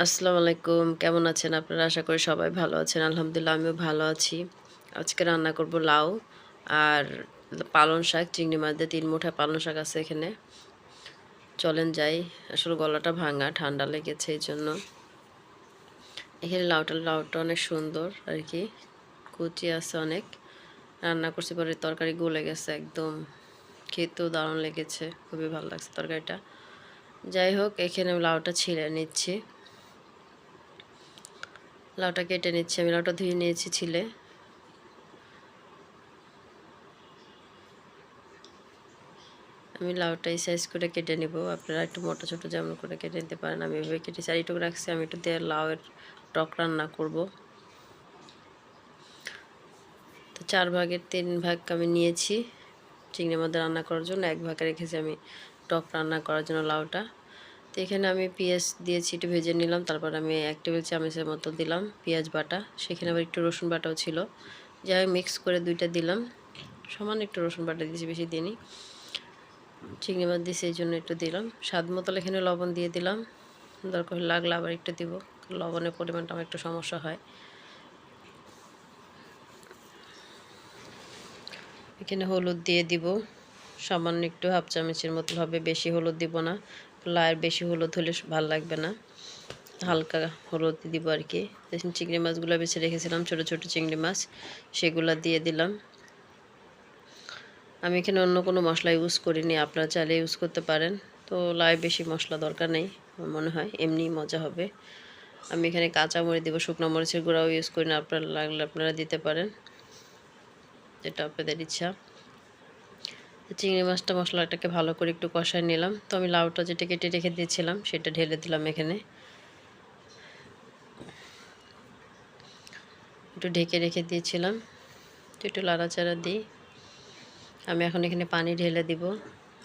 আসসালামু আলাইকুম। কেমন আছেন আপনারা? আশা করি সবাই ভালো আছেন। আলহামদুলিল্লাহ আমিও ভালো আছি। আজকে রান্না করব লাউ আর পালং শাক, চিংড়ি মাছ দিয়ে ৩ মুঠা পালং শাক আছে এখানে। চলেন যাই। আসলে গলাটা ভাঙা, ঠান্ডা লেগেছে এইজন্য। এখানে লাউটা অনেক সুন্দর আরকি। কুচি আছে অনেক। রান্না করছি পরে তরকারি গলে গেছে একদম। খেতেও দারুণ লেগেছে। খুবই ভালো লাগছে তরকারিটা। যাই হোক এখানে আমি লাউটা ছিলে নিচ্ছি। লাউটা কেটে নিচ্ছি। আমি লাউটা ধুয়ে নিয়েছি ছিলে। আমি লাউটা এই সাইজ করে কেটে নিব। আপনারা একটু মোটা ছোট যেমন করে কেটে নিতে পারেন। আমি এভাবে কেটেছি। আর এইটুকু রাখছি আমি একটু দিয়ে লাউয়ের টক রান্না করব। তো 4 ভাগের 3 ভাগ আমি নিয়েছি চিংড়ির মধ্যে রান্না করার জন্য। 1 ভাগে রেখেছি আমি টক রান্না করার জন্য লাউটা। তো এখানে আমি পেঁয়াজ দিয়েছি, একটু ভেজে নিলাম। তারপর আমি 1 টেবিল চামচের মতো দিলাম পেঁয়াজ বাটা। সেখানে আবার একটু রসুন বাটাও ছিল। যাই হোক মিক্স করে 2টা দিলাম। সমান একটু রসুন বাটা দিয়েছি, বেশি দিইনি। চিংড়ি মাছ দিয়েছি এই জন্য একটু দিলাম। স্বাদ মতো এখানে লবণ দিয়ে দিলাম। দরকার লাগলে আবার একটু দিব। লবণের পরিমাণটা আমার একটু সমস্যা হয়। এখানে হলুদ দিয়ে দিব সামান্য একটু, হাফ চামচের মতো হবে, বেশি হলুদ দিব না। লাউয়ের বেশি হলুদ হলে ভালো লাগবে না। হালকা হলুদ দিব আর কি। চিংড়ি মাছগুলো বেছে রেখেছিলাম, ছোট ছোট চিংড়ি মাছ, সেগুলো দিয়ে দিলাম। আমি এখানে অন্য কোনো মশলা ইউজ করিনি, আপনারা চাইলে ইউজ করতে পারেন। তো লাউয়ে বেশি মশলা দরকার নেই, মনে হয় এমনিই মজা হবে। আমি এখানে কাঁচামরিচ দেবো, শুকনো মরিচের গুঁড়াও ইউজ করি না, আপনারা লাগলে আপনারা দিতে পারেন, এটা আপনাদের ইচ্ছা। চিংড়ি মাছটা মশলাটাকে ভালো করে একটু কষায় নিলাম। তো আমি লাউটা যেটা কেটে রেখে দিয়েছিলাম সেটা ঢেলে দিলাম এখানে। একটু ঢেকে রেখে দিয়েছিলাম, একটু লাড়াচাড়া দিই। আমি এখন এখানে পানি ঢেলে দিব।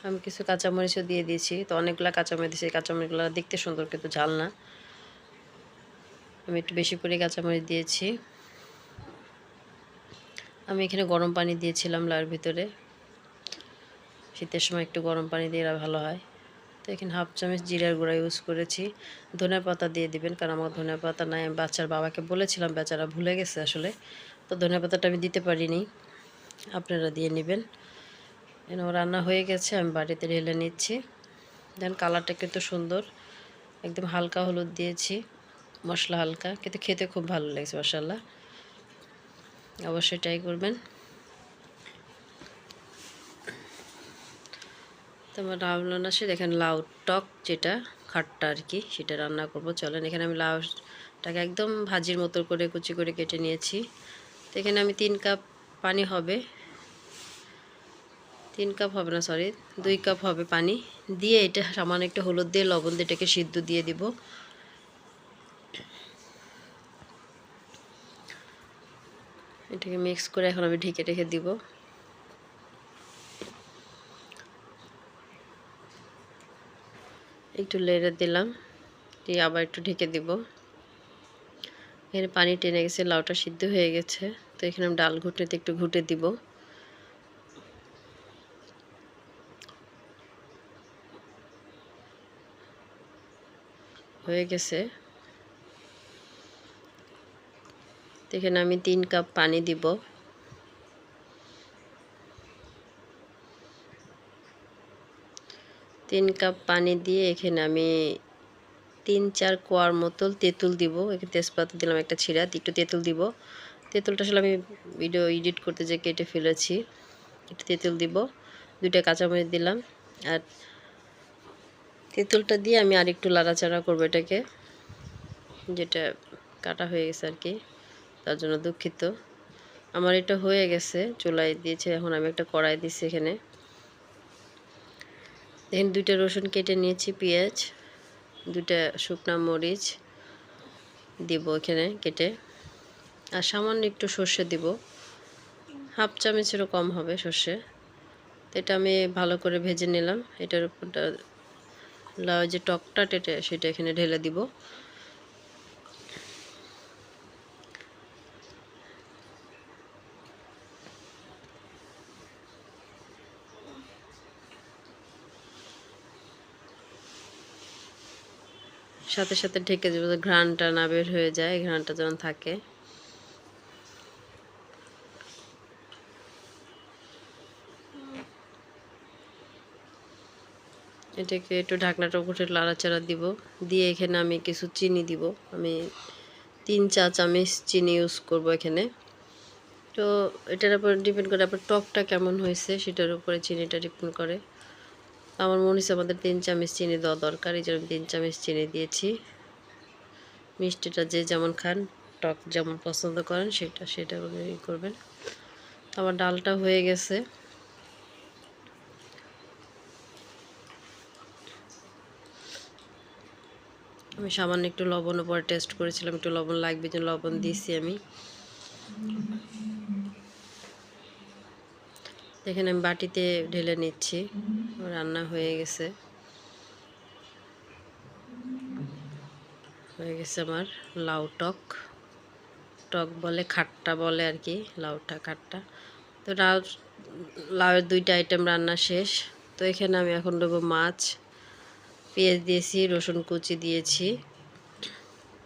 আমি কিছু কাঁচামরিচও দিয়ে দিয়েছি। তো অনেকগুলো কাঁচামরিচ দিয়েছি, কাঁচামরিচগুলো দেখতে সুন্দর কিন্তু ঝাল না। আমি একটু বেশি করে কাঁচামরিচ দিয়েছি। আমি এখানে গরম পানি দিয়েছিলাম লাউয়ের ভিতরে। শীতের সময় একটু গরম পানি দিয়ে ভালো হয়। তো এখানে হাফ চামচ জিরার গুঁড়া ইউজ করেছি। ধনিয়া পাতা দিয়ে দিবেন, কারণ আমার ধনিয়া পাতা নাই। আমি বাচ্চার বাবাকে বলেছিলাম, বেচারা ভুলে গেছে আসলে। তো ধনিয়া পাতাটা আমি দিতে পারিনি, আপনারা দিয়ে নেবেন। এখানে রান্না হয়ে গেছে, আমি বাড়িতে ঢেলে নিচ্ছি। দেন কালারটা কিন্তু সুন্দর, একদম হালকা হলুদ দিয়েছি, মশলা হালকা, কিন্তু খেতে খুব ভালো লাগছে মাশাআল্লাহ। অবশ্যই ট্রাই করবেন। তো আমার রান্না আসে দেখেন, লাউ টক যেটা খাট্টা আর কি, সেটা রান্না করব। চলেন, এখানে আমি লাউটাকে একদম ভাজির মতো করে কুচি করে কেটে নিয়েছি। তো এখানে আমি 3 কাপ পানি হবে, 3 কাপ হবে না, সরি 2 কাপ হবে পানি দিয়ে, এটা সামান্য একটু হলুদ দিয়ে লবণ দিয়ে এটাকে সিদ্ধ দিয়ে দিব। এটাকে মিক্স করে এখন আমি ঢেকে রেখে দিব। একটু লেড়ে দিলাম, দিয়ে আবার একটু ঢেকে দিব। এখানে পানি টেনে গেছে, লাউটা সিদ্ধ হয়ে গেছে। তো এখানে আমি ডাল ঘুটনিতে একটু ঘুটে দিব। হয়ে গেছে। তো এখানে আমি 3 কাপ পানি দিব। 3 কাপ পানি দিয়ে এখানে আমি 3-4 কোয়ার মতো তেঁতুল দিব। এখানে তেজপাতা দিলাম একটা ছিঁড়া, একটু তেঁতুল দিব। তেঁতুলটা আসলে আমি ভিডিও এডিট করতে যেয়ে কেটে ফেলেছি। একটু তেঁতুল দিব, 2টা কাঁচামরিচ দিলাম। আর তেঁতুলটা দিয়ে আমি আরেকটু লাড়াচাড়া করবো এটাকে, যেটা কাটা হয়ে গেছে আর কি, তার জন্য দুঃখিত। আমার এটা হয়ে গেছে, চুলায় দিয়েছে। এখন আমি একটা কড়াই দিচ্ছি এখানে। দেখেন 2টা রসুন কেটে নিয়েছি, পেঁয়াজ, 2টা শুকনা মরিচ দিব এখানে কেটে, আর সামান্য একটু সর্ষে দিব, হাফ চামচেরও কম হবে সর্ষে। তো এটা আমি ভালো করে ভেজে নিলাম। এটার উপরটা লাউ যে টকটা সেটা এখানে ঢেলে দিব। সাথে সাথে ঢেকে দেবো, ঘ্রাণটা না বের হয়ে যায়, ঘ্রাণটা যেমন থাকে। এটাকে একটু ঢাকনাটা উপরে নাড়াচাড়া দিব, দিয়ে এখানে আমি কিছু চিনি দিব। আমি 3 চা চামচ চিনি ইউজ করব এখানে। তো এটার উপর ডিপেন্ড করে আপনার টকটা কেমন হয়েছে সেটার উপরে চিনিটা ডিপেন্ড করে। আমার মনে হচ্ছে আমাদের 3 চামচ চিনি দেওয়া দরকার, এই জন্য 3 চামচ চিনি দিয়েছি। মিষ্টিটা যে যেমন খান, টক যেমন পছন্দ করেন সেটা অনুযায়ী করবেন। তো আমার ডালটা হয়ে গেছে। আমি সামান্য একটু লবণ পরে টেস্ট করেছিলাম, একটু লবণ লাগবে, জন্য লবণ দিয়েছি আমি। এখানে আমি বাটিতে ঢেলে নিচ্ছি। রান্না হয়ে গেছে আমার লাউ টক। টক বলে, খাট্টা বলে আর কি, লাউটা খাট্টা। তো লাউয়ের 2টা আইটেম রান্না শেষ। তো এখানে আমি এখন দেবো মাছ। পেঁয়াজ দিয়েছি, রসুন কুচি দিয়েছি,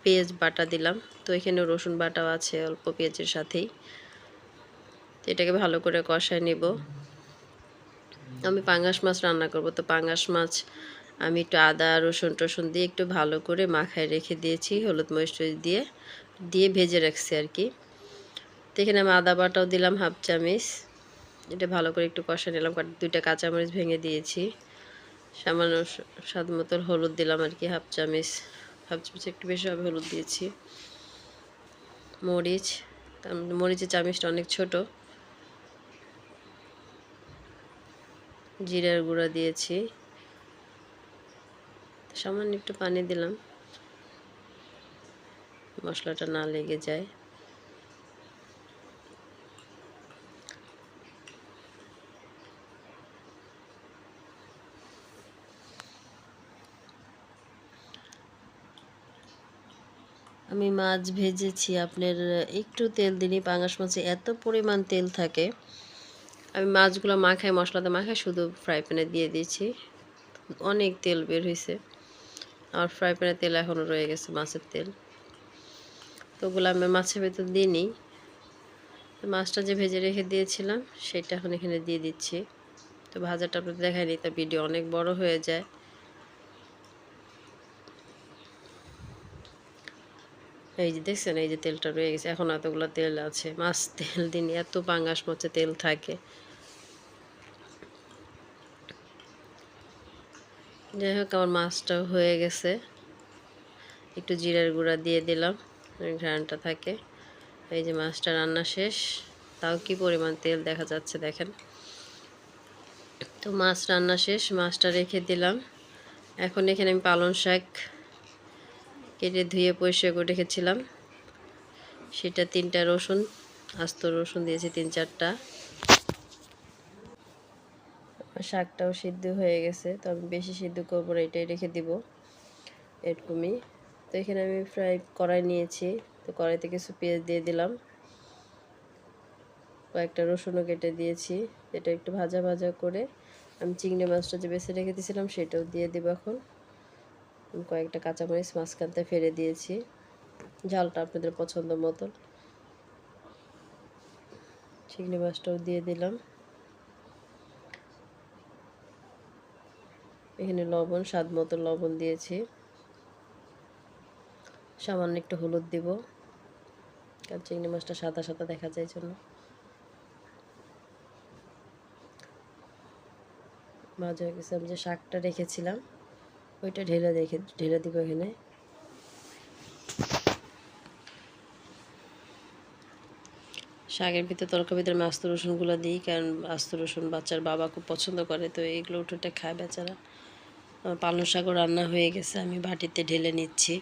পেঁয়াজ বাটা দিলাম। তো এখানে রসুন বাটাও আছে অল্প পেঁয়াজের সাথেই। তো এটাকে ভালো করে কষায় নিব। আমি পাঙ্গাস মাছ রান্না করব, তো পাঙ্গাস মাছ আমি একটু আদা রসুন টসুন দিয়ে একটু ভালো করে মাখায় রেখে দিয়েছি, হলুদ মরিচ দিয়ে ভেজে রাখছি আর কি। তো এখানে আমি আদা বাটাও দিলাম 1/2 চামচ। এটা ভালো করে একটু কষা নিলাম। 2টা কাঁচামরিচ ভেঙে দিয়েছি। সামান্য স্বাদ মতো হলুদ দিলাম আর কি, 1/2 চামচ। 1/2 চামচ একটু বেশি হবে, হলুদ দিয়েছি। মরিচের চামচটা অনেক ছোট। জিরার গুঁড়া দিয়েছি, সামান্য একটু পানি দিলাম, মশলাটা না লেগে যায়। আমি মাছ ভেজেছি আপনার একটু তেল দিনই, পাঙ্গাস মাছে এত পরিমাণ তেল থাকে। আমি মাছগুলো মাখায়, মশলাতে মাখায় শুধু ফ্রাই প্যানে দিয়ে দিয়েছি। অনেক তেল বের হয়েছে। আমার ফ্রাই প্যানের তেল এখনও রয়ে গেছে, মাছের তেল। তো ওগুলো আমি মাছের ভেতর দিয়ে নিই। মাছটা যে ভেজে রেখে দিয়েছিলাম সেটা এখন এখানে দিয়ে দিচ্ছি। তো ভাজাটা আপনাদের দেখায়নি, তার ভিডিও অনেক বড় হয়ে যায়। এই যে দেখছেন, এই যে তেলটা রয়ে গেছে, এখন এতগুলো তেল আছে। মাছ তেল দিন, এত পাঙ্গাস মাছে তেল থাকে। যাই হোক, আমার মাছটাও হয়ে গেছে। একটু জিরার গুঁড়া দিয়ে দিলাম, ঘ্রাণটা থাকে। এই যে মাছটা রান্না শেষ। তাও কি পরিমাণ তেল দেখা যাচ্ছে দেখেন। তো মাছ রান্না শেষ, মাছটা রেখে দিলাম। এখন এখানে আমি পালং শাক কেটে ধুয়ে পরিষ্কার করে রেখেছিলাম, সেটা 3টা রসুন, আস্ত রসুন দিয়েছি 3-4টা। শাকটাও সিদ্ধ হয়ে গেছে, তো আমি বেশি সিদ্ধ করবো না, এটাই রেখে দিব এরকমই। তো এখানে আমি কড়াই নিয়েছি। তো কড়াইতে কিছু পেঁয়াজ দিয়ে দিলাম, কয়েকটা রসুনও কেটে দিয়েছি। এটা একটু ভাজা ভাজা করে আমি চিংড়ি মাছটা যে বেছে রেখে দিয়েছিলাম সেটাও দিয়ে দেব। এখন আমি কয়েকটা কাঁচামরিচ মাঝখানতে ফেলে দিয়েছি, ঝালটা আপনাদের পছন্দ মতো। চিংড়ি মাছটাও দিয়ে দিলাম। এখানে লবণ, স্বাদ মতো লবণ দিয়েছি। সামান্য একটু হলুদ দিব, কারণ চিংড়ি মাছটা সাদা সাদা দেখা যায় জন্য। ভাজা হয়ে গেছে। আমি যে শাকটা রেখেছিলাম ওইটা ঢেলে দিব এখানে। শাকের ভিতরে, তরকারির ভিতরে আমি আস্ত রসুনগুলো দিই, কারণ আস্ত রসুন বাচ্চার বাবা খুব পছন্দ করে, তো এইগুলো উঠোটা খায় বেচারা। পালং শাকও রান্না হয়ে গেছে, আমি বাটিতে ঢেলে নিচ্ছি।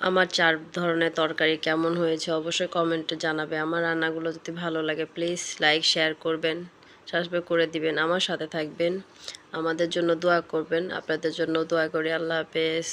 আমার 4 ধরনের তরকারি কেমন হয়েছে অবশ্যই কমেন্টে জানাবে। আমার রান্নাগুলো যদি ভালো লাগে প্লিজ লাইক শেয়ার করবেন, সাবস্ক্রাইব করে দিবেন, আমার সাথে থাকবেন, আমাদের জন্য দোয়া করবেন। আপনাদের জন্য দোয়া করি। আল্লাহ হাফেজ।